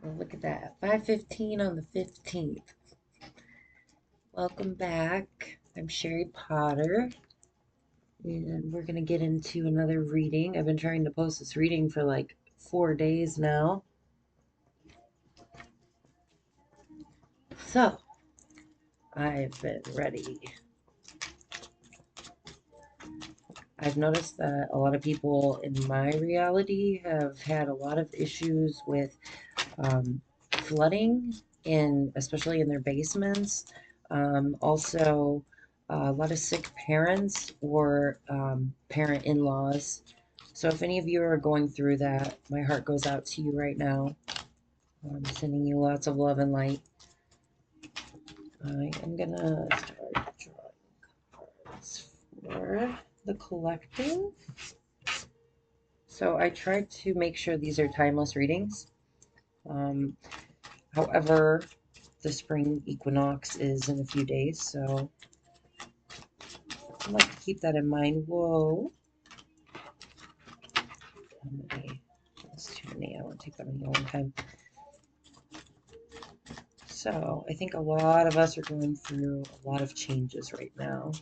Oh, look at that. 5:15 on the 15th. Welcome back. I'm Shari Potter, and we're going to get into another reading. I've been trying to post this reading for like 4 days now. So, I've been ready. I've noticed that a lot of people in my reality have had a lot of issues with flooding, especially in their basements. Also, a lot of sick parents or parent in-laws. So if any of you are going through that, my heart goes out to you right now. I'm sending you lots of love and light. I am gonna start drawing cards for the collective. So I tried to make sure these are timeless readings. Um, However, the spring equinox is in a few days, so I'd like to keep that in mind. Whoa. How many? That's too many. I don't want to take that many at one time. So I think a lot of us are going through a lot of changes right now.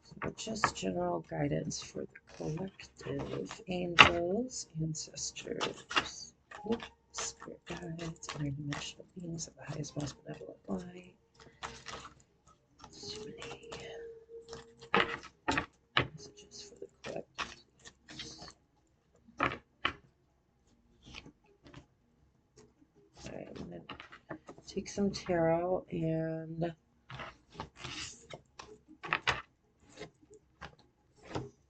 So just general guidance for the collective, angels, ancestors, spirit guides, interdimensional beings of the highest, most benevolent light. Too many messages for the collective. I'm going to take some tarot and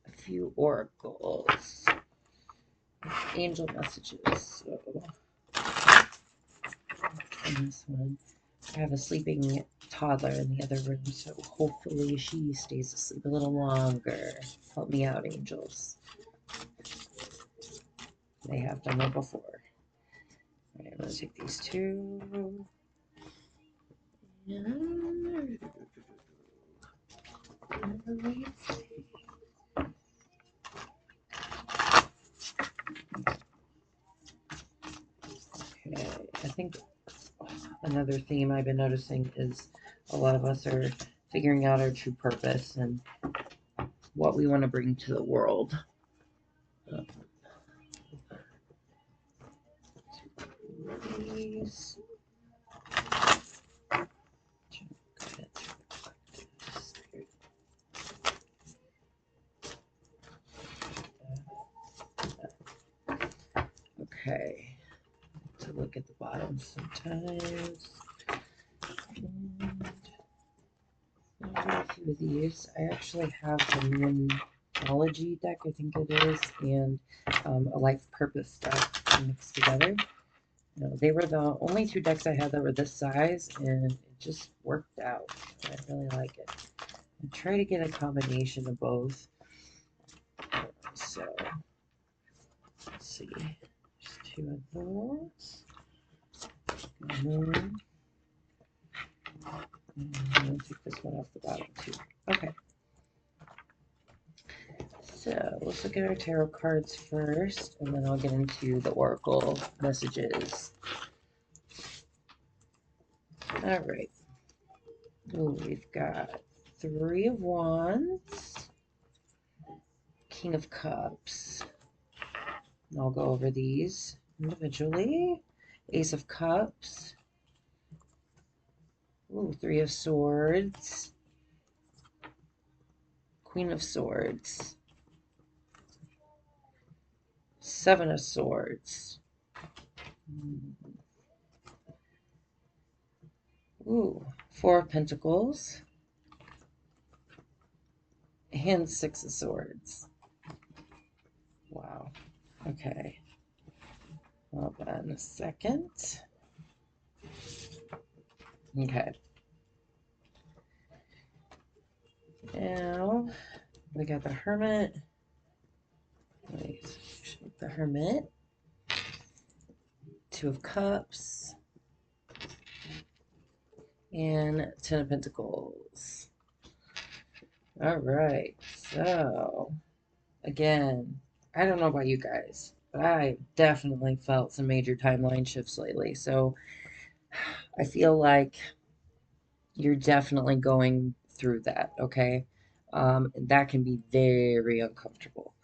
a few oracles. Angel messages. So, in this one, I have a sleeping toddler in the other room, so hopefully she stays asleep a little longer. Help me out, angels. They have done that before. All right, I'm going to take these two. Okay, I think another theme I've been noticing is a lot of us are figuring out our true purpose and what we want to bring to the world. Please. Okay, to look at the bottom sometimes. And I'll do a few of these. I actually have the numerology deck, I think it is, and a life purpose deck mixed together. They were the only two decks I had that were this size, and it just worked out. I really like it. I try to get a combination of both. So, let's see. There's two of those. And I'm going to take this one off the bottom too. Okay. So let's look at our tarot cards first, and then I'll get into the oracle messages. All right. Ooh, we've got Three of Wands, King of Cups. And I'll go over these individually. Ace of Cups. Ooh, Three of Swords. Queen of Swords. Seven of Swords. Ooh, Four of Pentacles. And Six of Swords. Wow. Okay. Hold on a second. Okay. Now we got the Hermit. Wait, the Hermit. Two of Cups. And Ten of Pentacles. All right. So, again, I don't know about you guys, but I definitely felt some major timeline shifts lately. So, I feel like you're definitely going through that, okay? That can be very uncomfortable.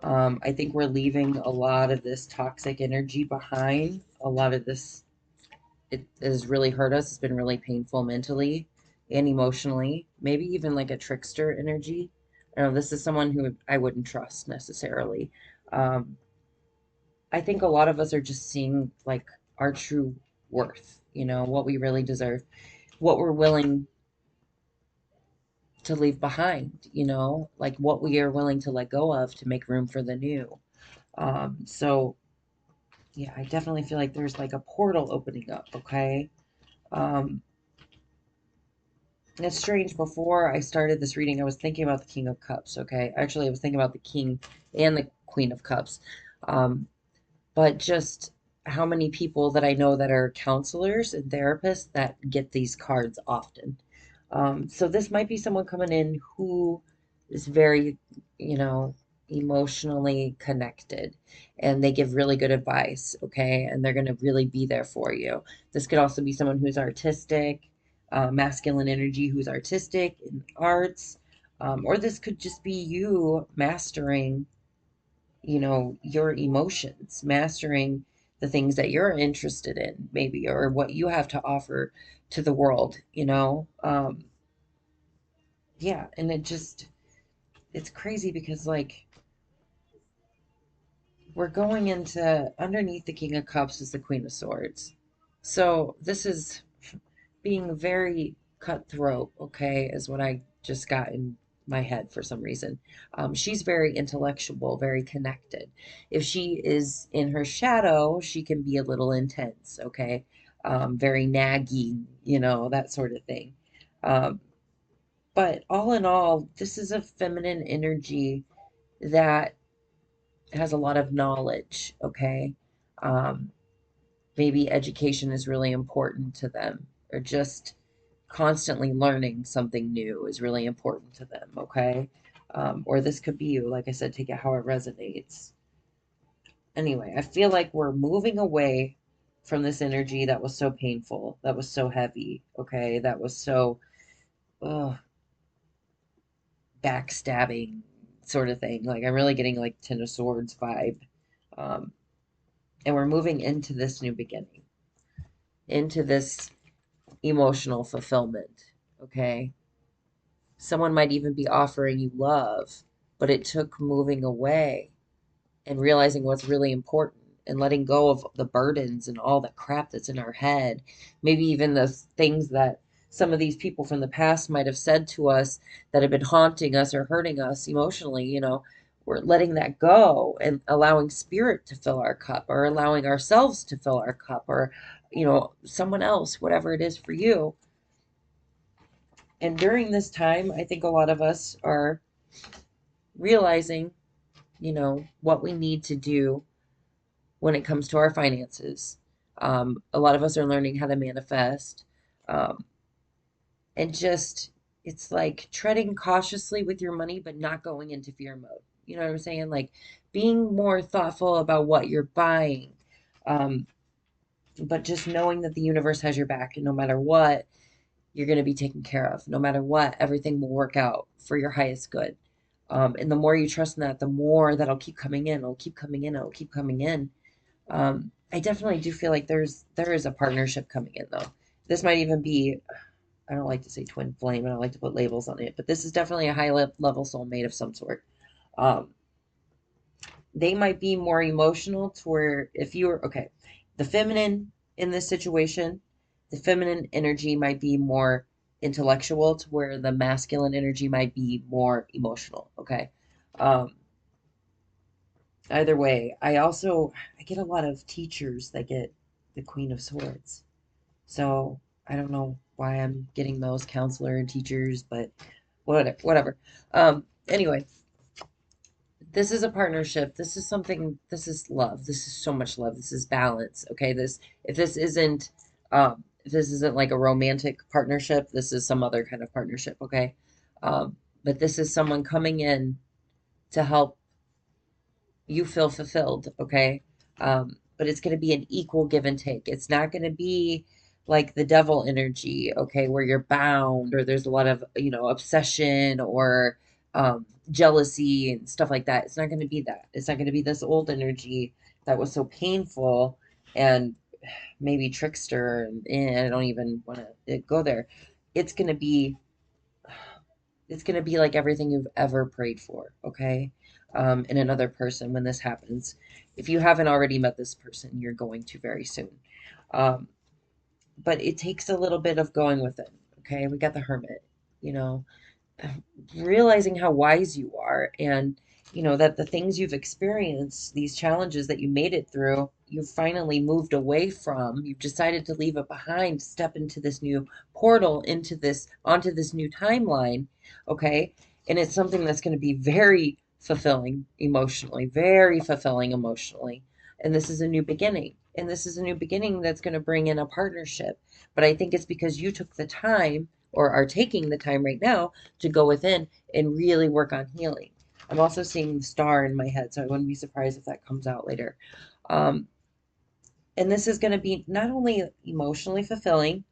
I think we're leaving a lot of this toxic energy behind. A lot of this, it has really hurt us. It's been really painful mentally and emotionally. Maybe even like a trickster energy. I know this is someone who I wouldn't trust necessarily. Um, I think a lot of us are just seeing like our true worth, what we really deserve, what we're willing to leave behind, like what we are willing to let go of to make room for the new. So yeah, I definitely feel like there's like a portal opening up, okay? Um, and it's strange. Before I started this reading, I was thinking about the King of Cups, okay? Actually, I was thinking about the King and the Queen of Cups. Um, but just how many people that I know that are counselors and therapists that get these cards often. So this might be someone coming in who is very, you know, emotionally connected and they give really good advice, okay? And they're going to really be there for you. This could also be someone who's artistic, masculine energy who's artistic in arts, or this could just be you mastering your emotions, mastering the things that you're interested in, maybe, or what you have to offer to the world. Yeah, and it's crazy because, like, we're going into underneath the King of Cups is the Queen of Swords. So this is being very cutthroat, okay, is what I just got in my head for some reason. She's very intellectual, very connected. If she is in her shadow, she can be a little intense, okay? Very nagging, that sort of thing. Um, but all in all, this is a feminine energy that has a lot of knowledge, okay? Um, Maybe education is really important to them, or just constantly learning something new is really important to them, okay? Or this could be you, like I said, take it how it resonates. Anyway, I feel like we're moving away from this energy that was so painful, that was so heavy, okay? That was so ugh, backstabbing sort of thing. Like I'm really getting like Ten of Swords vibe. Um, and we're moving into this new beginning, into this emotional fulfillment, okay? Someone might even be offering you love, but it took moving away and realizing what's really important and letting go of the burdens and all the crap that's in our head. Maybe even the things that some of these people from the past might have said to us that have been haunting us or hurting us emotionally. We're letting that go and allowing spirit to fill our cup, or allowing ourselves to fill our cup, or someone else, whatever it is for you. And during this time, I think a lot of us are realizing, what we need to do when it comes to our finances. A lot of us are learning how to manifest. Um, and just, it's like treading cautiously with your money, but not going into fear mode. You know what I'm saying? Like being more thoughtful about what you're buying. Um, but just knowing that the universe has your back, and no matter what, you're going to be taken care of. No matter what, everything will work out for your highest good. And the more you trust in that, the more that'll keep coming in. It'll keep coming in. It'll keep coming in. I definitely do feel like there is a partnership coming in though. This might even be, I don't like to say twin flame. I don't like to put labels on it, but this is definitely a high level soulmate of some sort. Um, they might be more emotional to where if you're okay, the feminine in this situation, the feminine energy might be more intellectual to where the masculine energy might be more emotional. Okay. Um, Either way, I get a lot of teachers that get the Queen of Swords. So I don't know why I'm getting those counselor and teachers, but whatever. Anyway, this is a partnership. This is something, this is love. This is so much love. This is balance. Okay. If this isn't like a romantic partnership, this is some other kind of partnership. Okay. Um, But this is someone coming in to help you feel fulfilled, okay? But it's going to be an equal give and take. It's not going to be like the devil energy, okay, where you're bound or there's a lot of, obsession or jealousy and stuff like that. It's not going to be that. It's not going to be this old energy that was so painful and maybe trickster. And I don't even want to go there. It's going to be it's going to be like everything you've ever prayed for, okay? In another person when this happens. If you haven't already met this person, you're going to very soon. Um, but it takes a little bit of going with it, okay? We got the hermit, you know, realizing how wise you are and that the things you've experienced, these challenges that you made it through, you've finally moved away from, you've decided to leave it behind, step into this new portal, onto this new timeline, okay? And it's something that's going to be very fulfilling emotionally, very fulfilling emotionally. And this is a new beginning. And this is a new beginning that's going to bring in a partnership. But I think it's because you took the time or are taking the time right now to go within and really work on healing. I'm also seeing the star in my head, so I wouldn't be surprised if that comes out later. Um, and this is going to be not only emotionally fulfilling,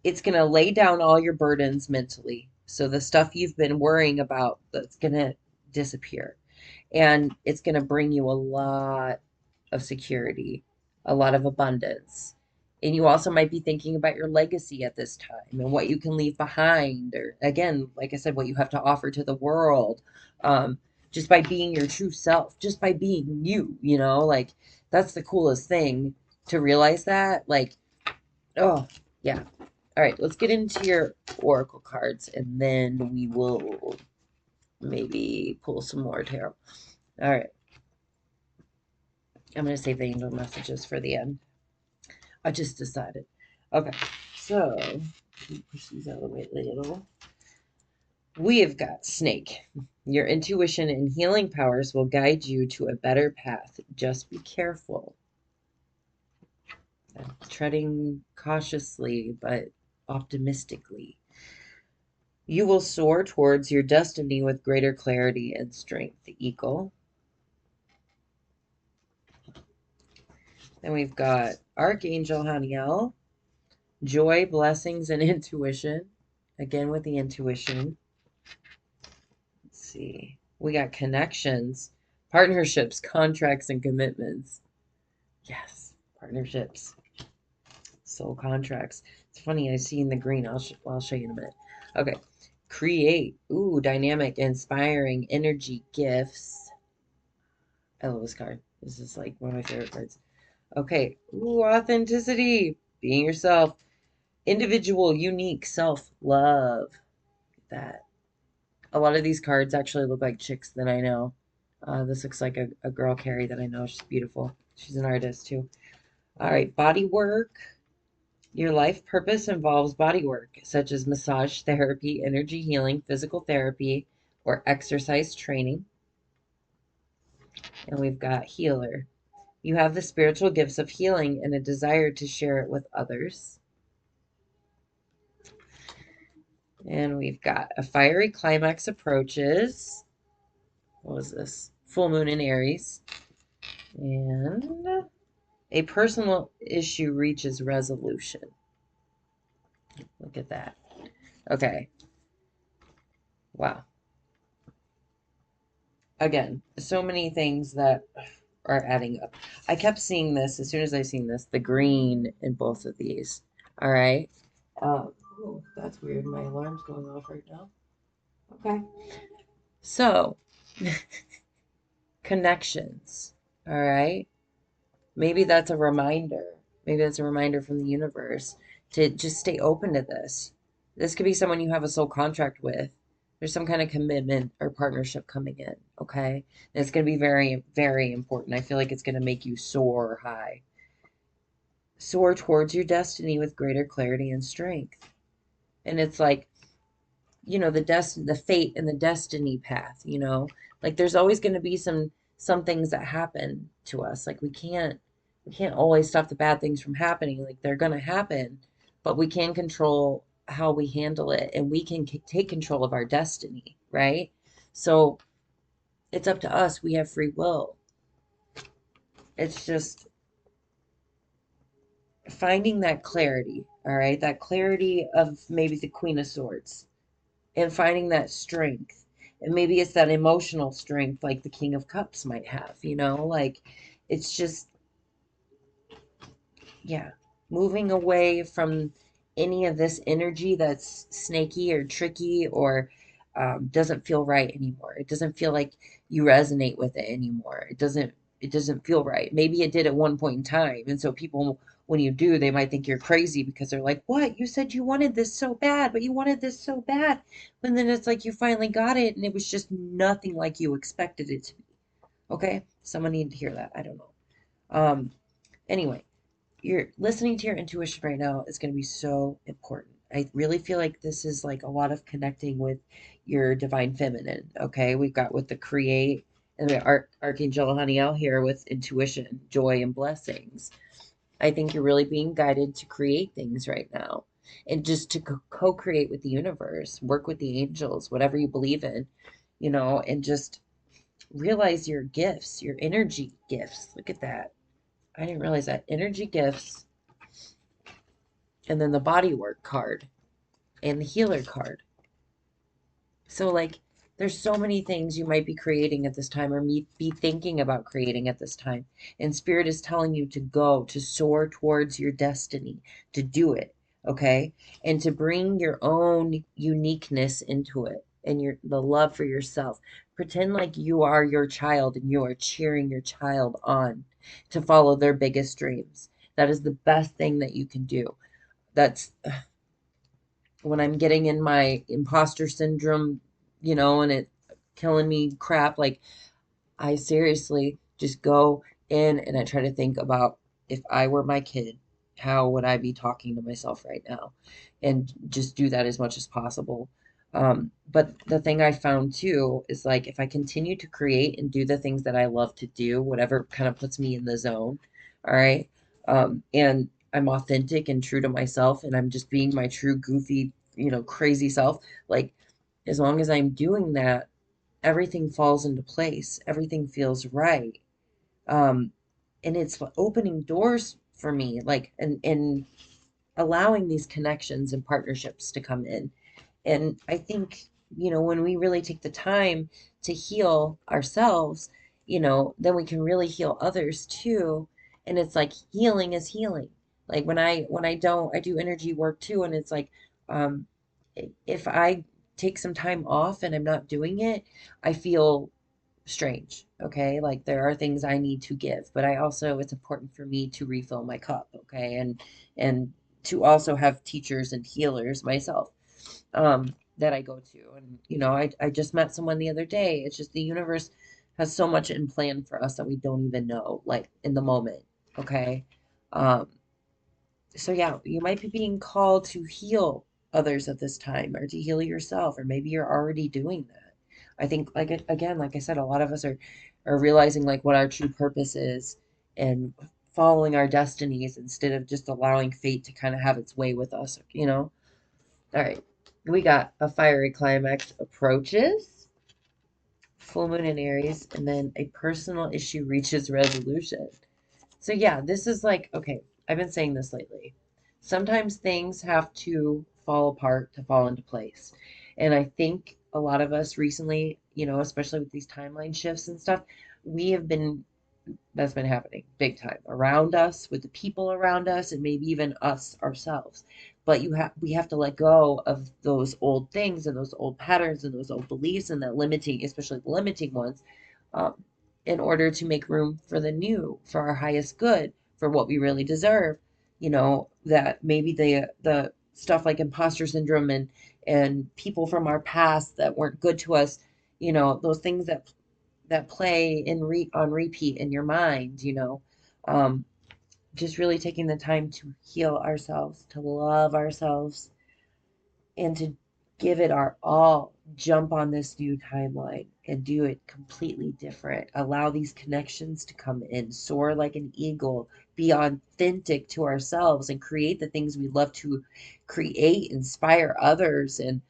it's going to lay down all your burdens mentally. So the stuff you've been worrying about, that's going to disappear. And it's going to bring you a lot of security, a lot of abundance. And you also might be thinking about your legacy at this time and what you can leave behind, or again, like I said, what you have to offer to the world, um, just by being your true self, just by being you, like that's the coolest thing to realize that. Like, oh, yeah. All right, let's get into your oracle cards and then we will maybe pull some more tarot. All right. I'm going to save the angel messages for the end. I just decided. Okay, so push these out of the way a little. We have got Snake. Your intuition and healing powers will guide you to a better path. Just be careful. Treading cautiously but optimistically. You will soar towards your destiny with greater clarity and strength. The Eagle. Then we've got Archangel Haniel. Joy, blessings, and intuition. Again with the intuition. Let's see. We got connections, partnerships, contracts, and commitments. Yes, partnerships, soul contracts. It's funny, I see in the green. I'll show you in a minute. Okay. Create. Ooh, dynamic, inspiring, energy, gifts. I love this card. This is like one of my favorite cards. Okay. Ooh, authenticity. Being yourself. Individual, unique, self-love. That. A lot of these cards actually look like chicks that I know. This looks like a girl, Carrie, that I know. She's beautiful. She's an artist, too. All right, body work. Your life purpose involves body work, such as massage therapy, energy healing, physical therapy, or exercise training. And we've got healer. You have the spiritual gifts of healing and a desire to share it with others. And we've got a fiery climax approaches. What was this? Full moon in Aries. And a personal issue reaches resolution. Look at that. Okay. Wow. Again, so many things that are adding up. I kept seeing this as soon as I seen this, the green in both of these. All right. Oh, that's weird. My alarm's going off right now. Okay. So, connections. All right. Maybe that's a reminder. Maybe that's a reminder from the universe to just stay open to this. This could be someone you have a soul contract with. There's some kind of commitment or partnership coming in, okay? And it's going to be very, very important. I feel like it's going to make you soar high. Soar towards your destiny with greater clarity and strength. And it's like, the fate and the destiny path, like there's always going to be some things that happen to us. Like we can't always stop the bad things from happening. Like they're going to happen, but we can control how we handle it, and we can take control of our destiny, right? So it's up to us. We have free will. It's just finding that clarity, all right? That clarity of maybe the Queen of Swords, and finding that strength. And maybe it's that emotional strength like the King of Cups might have, like it's just, yeah, moving away from any of this energy that's snaky or tricky, or doesn't feel right anymore. It doesn't feel like you resonate with it anymore. It doesn't feel right. Maybe it did at one point in time, and so people, when you do, they might think you're crazy because they're like, "What? You said you wanted this so bad, but you wanted this so bad." But then it's like you finally got it, and it was just nothing like you expected it to be. Okay, someone needed to hear that. I don't know. Anyway, you're listening to your intuition right now is going to be so important. I really feel like this is like a lot of connecting with your divine feminine. Okay, we've got with the create, and the Archangel Haniel here with intuition, joy, and blessings. I think you're really being guided to create things right now, and just to co-create with the universe, work with the angels, whatever you believe in, and just realize your gifts, your energy gifts. Look at that. I didn't realize that. Energy gifts, and then the body work card and the healer card. So, like, there's so many things you might be creating at this time, or be thinking about creating at this time. And Spirit is telling you to go, to soar towards your destiny, to do it, okay? And to bring your own uniqueness into it, and the love for yourself. Pretend like you are your child and you are cheering your child on to follow their biggest dreams. That is the best thing that you can do. That's when I'm getting in my imposter syndrome, and it killing me crap, like I seriously just go in and I try to think about, if I were my kid, how would I be talking to myself right now? And just do that as much as possible. But the thing I found too is, like, if I continue to create and do the things that I love to do, whatever kind of puts me in the zone, all right, and I'm authentic and true to myself, and I'm just being my true goofy, crazy self, like, as long as I'm doing that, everything falls into place. Everything feels right. Um, and it's opening doors for me, like, and allowing these connections and partnerships to come in. And I think, when we really take the time to heal ourselves, then we can really heal others too. And it's like healing is healing. Like when I don't, I do energy work too, and it's like, um if I take some time off and I'm not doing it, I feel strange. Okay, like there are things I need to give, but I also, it's important for me to refill my cup. Okay, and to also have teachers and healers myself, that I go to. And I just met someone the other day. It's just the universe has so much in plan for us that we don't even know, like, in the moment. Okay, um so yeah, you might be being called to heal others at this time, or to heal yourself, or maybe you're already doing that. I think, like, again, like I said, a lot of us are realizing, like, what our true purpose is, and following our destinies instead of just allowing fate to kind of have its way with us. All right. We got a fiery climax approaches, full moon in Aries, and then a personal issue reaches resolution. So yeah, this is like, okay, I've been saying this lately. Sometimes things have to fall apart to fall into place. And I think a lot of us recently, especially with these timeline shifts and stuff, we have been that's been happening big time around us, with the people around us, and maybe even us ourselves. But we have to let go of those old things and those old patterns and those old beliefs, and that limiting, especially the limiting ones, um, in order to make room for the new, for our highest good, for what we really deserve. That maybe the stuff like imposter syndrome, and people from our past that weren't good to us, those things that play on repeat in your mind, um, just really taking the time to heal ourselves, to love ourselves, and to give it our all, jump on this new timeline and do it completely different. Allow these connections to come in, soar like an eagle, be authentic to ourselves, and create the things we love to create, inspire others, and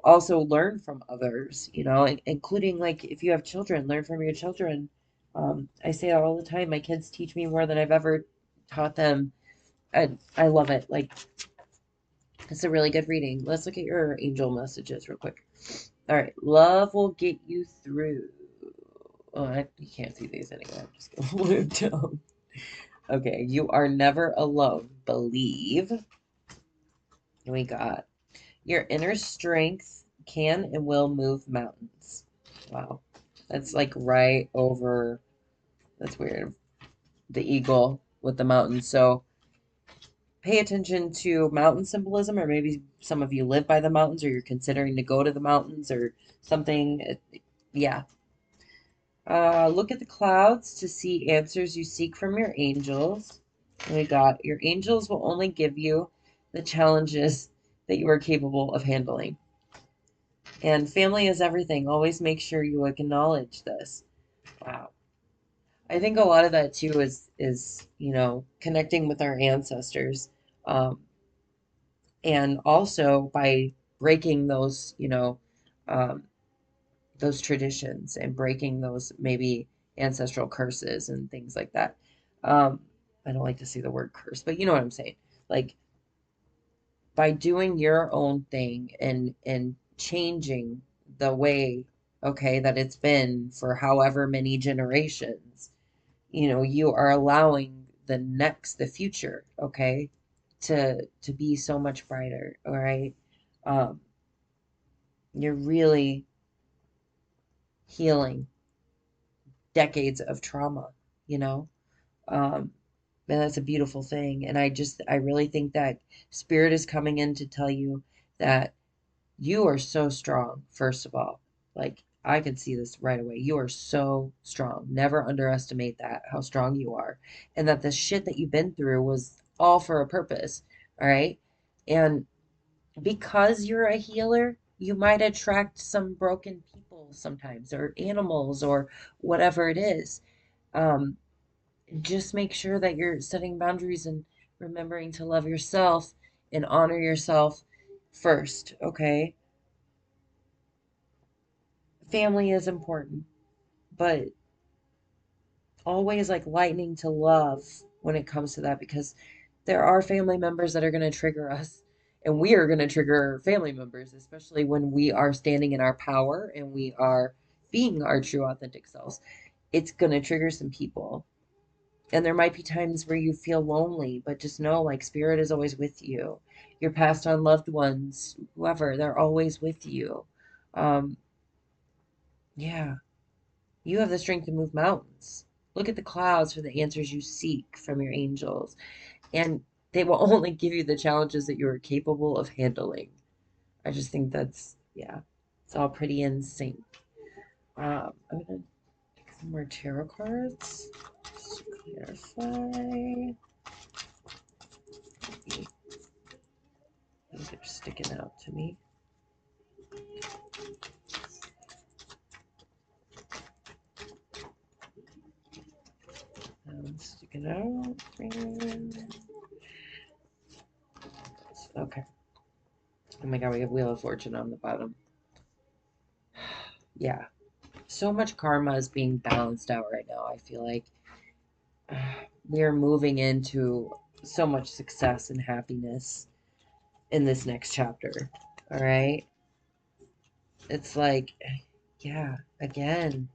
also learn from others, including like if you have children, learn from your children. I say that all the time. My kids teach me more than I've ever taught them. I love it. Like, it's a really good reading. Let's look at your angel messages real quick. All right. Love will get you through. Oh, you can't see these anyway. I'm just going to look down. Okay. You are never alone. Believe. We got your inner strength can and will move mountains. Wow. That's like right over. That's weird. The eagle with the mountains. So pay attention to mountain symbolism, or maybe some of you live by the mountains, or you're considering to go to the mountains or something. Yeah. Look at the clouds to see answers you seek from your angels. We got your angels will only give you the challenges that you are capable of handling. And family is everything. Always make sure you acknowledge this. Wow. I think a lot of that too is connecting with our ancestors. And also by breaking um, those traditions and breaking those maybe ancestral curses and things like that. Um, I don't like to say the word curse, but you know what I'm saying. Like, by doing your own thing and changing the way, okay, that it's been for however many generations, you are allowing the future, okay, to be so much brighter, all right? Um, you're really healing decades of trauma, you know? Um, and that's a beautiful thing. And I really think that spirit is coming in to tell you that you are so strong, first of all. Like, I can see this right away. You are so strong. Never underestimate that, how strong you are. And that the shit that you've been through was all for a purpose. All right. And because you're a healer, you might attract some broken people sometimes, or animals, or whatever it is. Um, just make sure that you're setting boundaries and remembering to love yourself and honor yourself first, okay? Family is important, but always like lightning to love when it comes to that, because there are family members that are going to trigger us, and we are going to trigger family members, especially when we are standing in our power and we are being our true authentic selves. It's going to trigger some people. And there might be times where you feel lonely, but just know, like, spirit is always with you. Your passed on loved ones, whoever, they're always with you. Um, yeah, you have the strength to move mountains. Look at the clouds for the answers you seek from your angels, and they will only give you the challenges that you are capable of handling. I just think that's, yeah, it's all pretty in sync. I'm gonna take some more tarot cards just to clarify. They're sticking out to me. Sticking out. Okay. Oh my god, we have Wheel of Fortune on the bottom. Yeah. So much karma is being balanced out right now. I feel like we are moving into so much success and happiness in this next chapter. All right. It's like, yeah, again,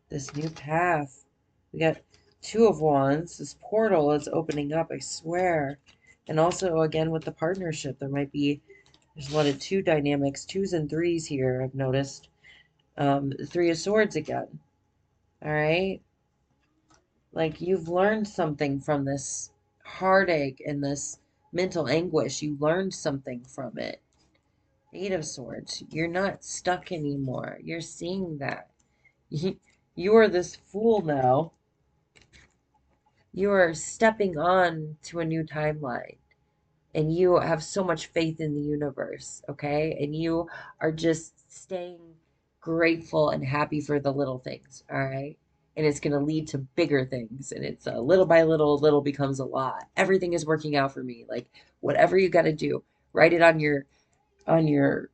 this new path. We got Two of Wands. This portal is opening up, I swear. And also, again, with the partnership, there's a lot of two dynamics, twos and threes here, I've noticed. Three of Swords again. All right. Like, you've learned something from this heartache and this mental anguish. You learned something from it. Eight of Swords. You're not stuck anymore. You're seeing that. You are this fool now. You are stepping on to a new timeline. and you have so much faith in the universe, okay? And you are just staying grateful and happy for the little things, all right? And it's going to lead to bigger things. And it's little by little, little becomes a lot. Everything is working out for me. Like whatever you got to do, write it on your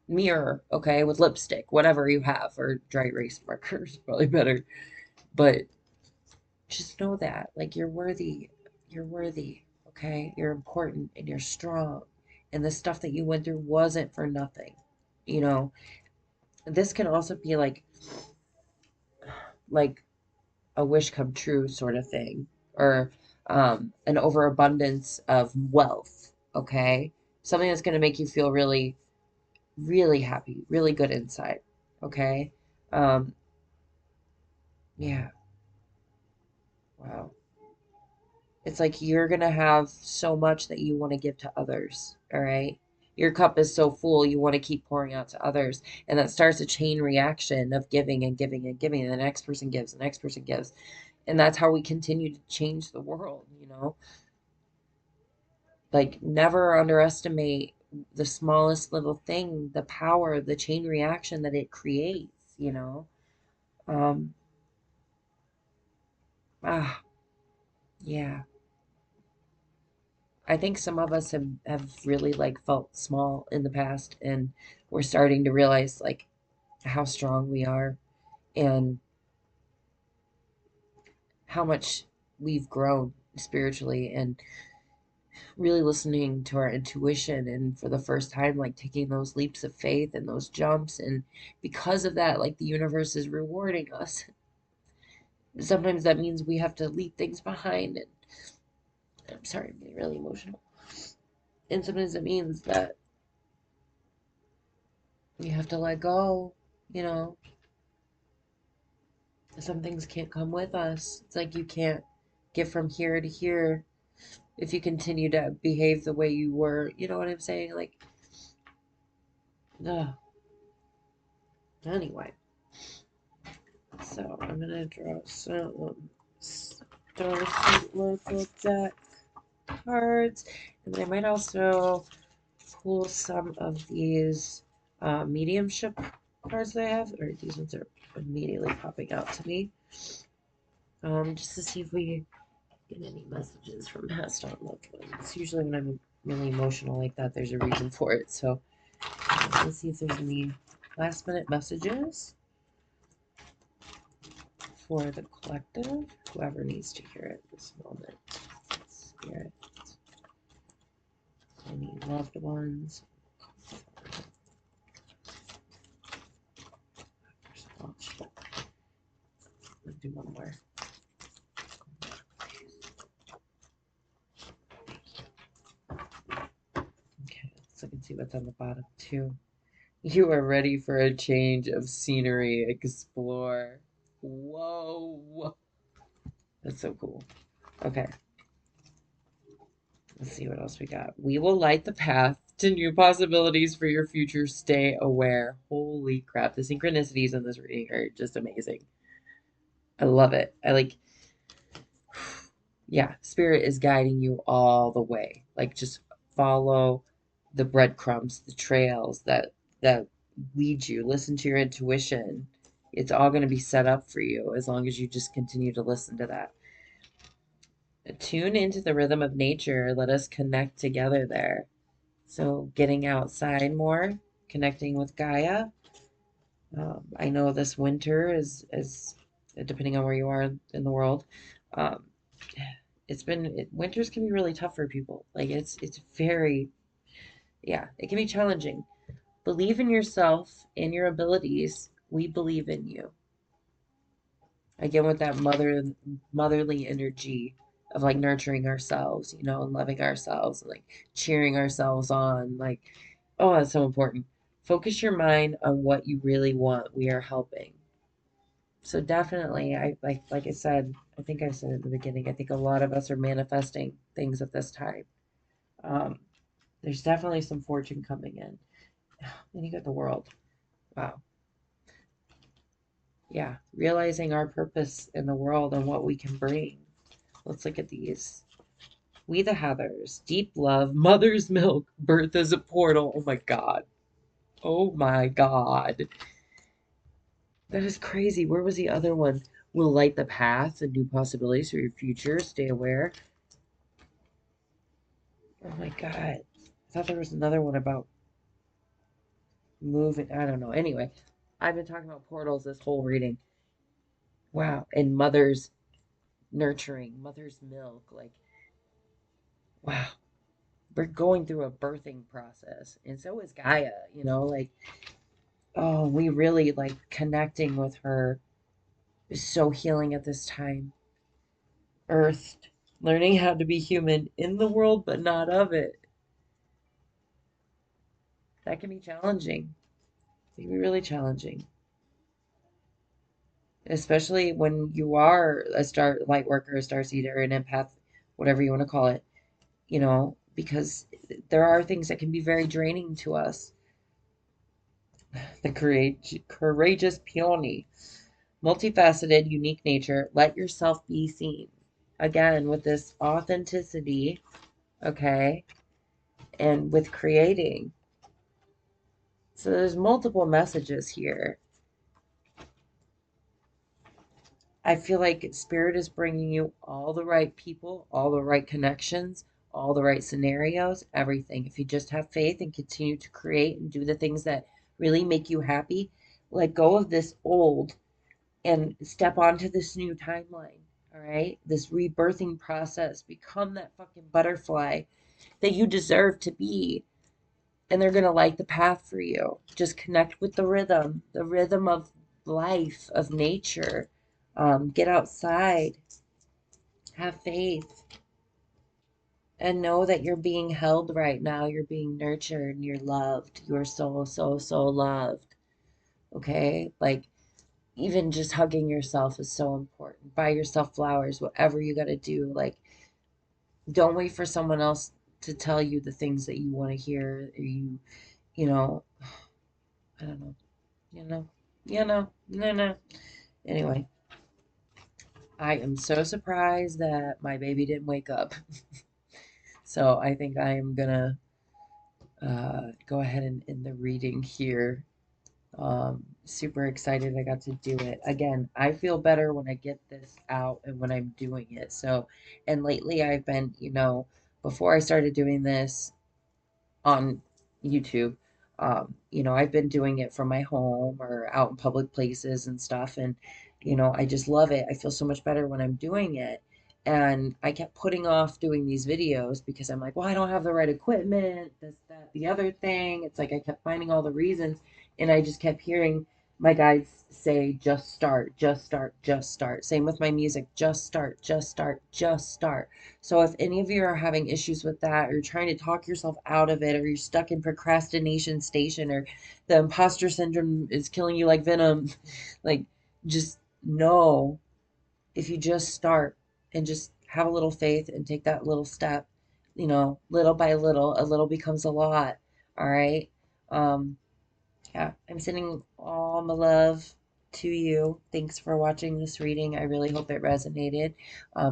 mirror, okay, with lipstick, whatever you have, or dry erase markers, probably better. But just know that, like, you're worthy, okay? You're important and you're strong. And the stuff that you went through wasn't for nothing, you know? This can also be like a wish come true sort of thing, or an overabundance of wealth, okay? Something that's going to make you feel really, really happy, really good inside, okay? Um, yeah, wow. It's like you're going to have so much that you want to give to others, all right? Your cup is so full, you want to keep pouring out to others. And that starts a chain reaction of giving and giving and giving. And the next person gives, the next person gives. And that's how we continue to change the world, you know? Like, never underestimate the smallest little thing, the power, the chain reaction that it creates, you know? Um, ah, yeah. I think some of us have really like felt small in the past, and we're starting to realize like how strong we are and how much we've grown spiritually, and really listening to our intuition, and for the first time like taking those leaps of faith and those jumps, and because of that like the universe is rewarding us. Sometimes that means we have to leave things behind, and I'm sorry, I'm getting really emotional. And sometimes it means that we have to let go, you know. Some things can't come with us. It's like you can't get from here to here if you continue to behave the way you were. You know what I'm saying? Like, ugh. Anyway, so I'm gonna draw some Starseed local deck cards, and then I might also pull some of these mediumship cards that I have, or these ones are immediately popping out to me, just to see if we get any messages from past on loved ones. Usually when I'm really emotional like that, there's a reason for it. So let's see if there's any last minute messages for the collective, whoever needs to hear it this moment. Spirit, any loved ones. Let's do one more. Okay, so I can see what's on the bottom too. You are ready for a change of scenery. Explore. Whoa. That's so cool. Okay. Let's see what else we got. We will light the path to new possibilities for your future. Stay aware. Holy crap. The synchronicities in this reading are just amazing. I love it. Yeah, Spirit is guiding you all the way. Like, just follow the breadcrumbs, the trails that lead you. Listen to your intuition. It's all going to be set up for you as long as you just continue to listen to that. Tune into the rhythm of nature. Let us connect together there. So getting outside more, connecting with Gaia. I know this winter is depending on where you are in the world. Um, winters can be really tough for people. Like it's very, yeah, it can be challenging. Believe in yourself and your abilities. We believe in you. Again, with that motherly energy of like nurturing ourselves, you know, and loving ourselves, and like cheering ourselves on. Like, oh, that's so important. Focus your mind on what you really want. We are helping. So definitely, I like I said, I think I said at the beginning, I think a lot of us are manifesting things at this time. Um, there's definitely some fortune coming in. Then you got the world. Wow. Yeah, realizing our purpose in the world and what we can bring. Let's look at these. We the Heathers, Deep Love, Mother's Milk, Birth as a Portal. Oh my God. Oh my God. That is crazy. Where was the other one? Will light the path and new possibilities for your future. Stay aware. Oh my God. I thought there was another one about moving. I don't know. Anyway, I've been talking about portals this whole reading. Wow. And mother's nurturing, mother's milk. Like, wow. We're going through a birthing process. And so is Gaia, like, oh, we really like connecting with her is so healing at this time. Earth, learning how to be human in the world, but not of it. That can be challenging. It can be really challenging, especially when you are a star light worker, a star seeder, an empath, whatever you want to call it, because there are things that can be very draining to us. The courageous peony, multifaceted, unique nature. Let yourself be seen. Again, with this authenticity, okay, and with creating. So there's multiple messages here. I feel like Spirit is bringing you all the right people, all the right connections, all the right scenarios, everything. If you just have faith and continue to create and do the things that really make you happy, let go of this old and step onto this new timeline. All right. This rebirthing process. Become that fucking butterfly that you deserve to be. And they're going to light the path for you. Just connect with the rhythm of life, of nature. Get outside, have faith, and know that you're being held right now. You're being nurtured and you're loved. You're so, so, so loved. Okay? Like, even just hugging yourself is so important. Buy yourself flowers, whatever you got to do. Like, don't wait for someone else to tell you the things that you want to hear. Or you know, I don't know. No. Anyway, I am so surprised that my baby didn't wake up. So I think I am gonna go ahead and end the reading here. Super excited I got to do it. Again, I feel better when I get this out and when I'm doing it. So, and lately I've been, before I started doing this on YouTube, I've been doing it from my home or out in public places and stuff. And, I just love it. I feel so much better when I'm doing it. And I kept putting off doing these videos because I'm like, well, I don't have the right equipment, this, that, the other thing. It's like I kept finding all the reasons. And I just kept hearing my guides say, just start, just start, just start. Same with my music, just start, just start, just start. So if any of you are having issues with that, or you're trying to talk yourself out of it, or you're stuck in procrastination station, or the imposter syndrome is killing you like venom, like, just know, if you just start and just have a little faith and take that little step, little by little, a little becomes a lot. All right. Yeah, I'm sending all my love to you. Thanks for watching this reading. I really hope it resonated.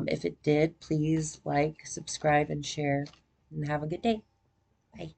If it did, please like, subscribe, and share. And have a good day. Bye.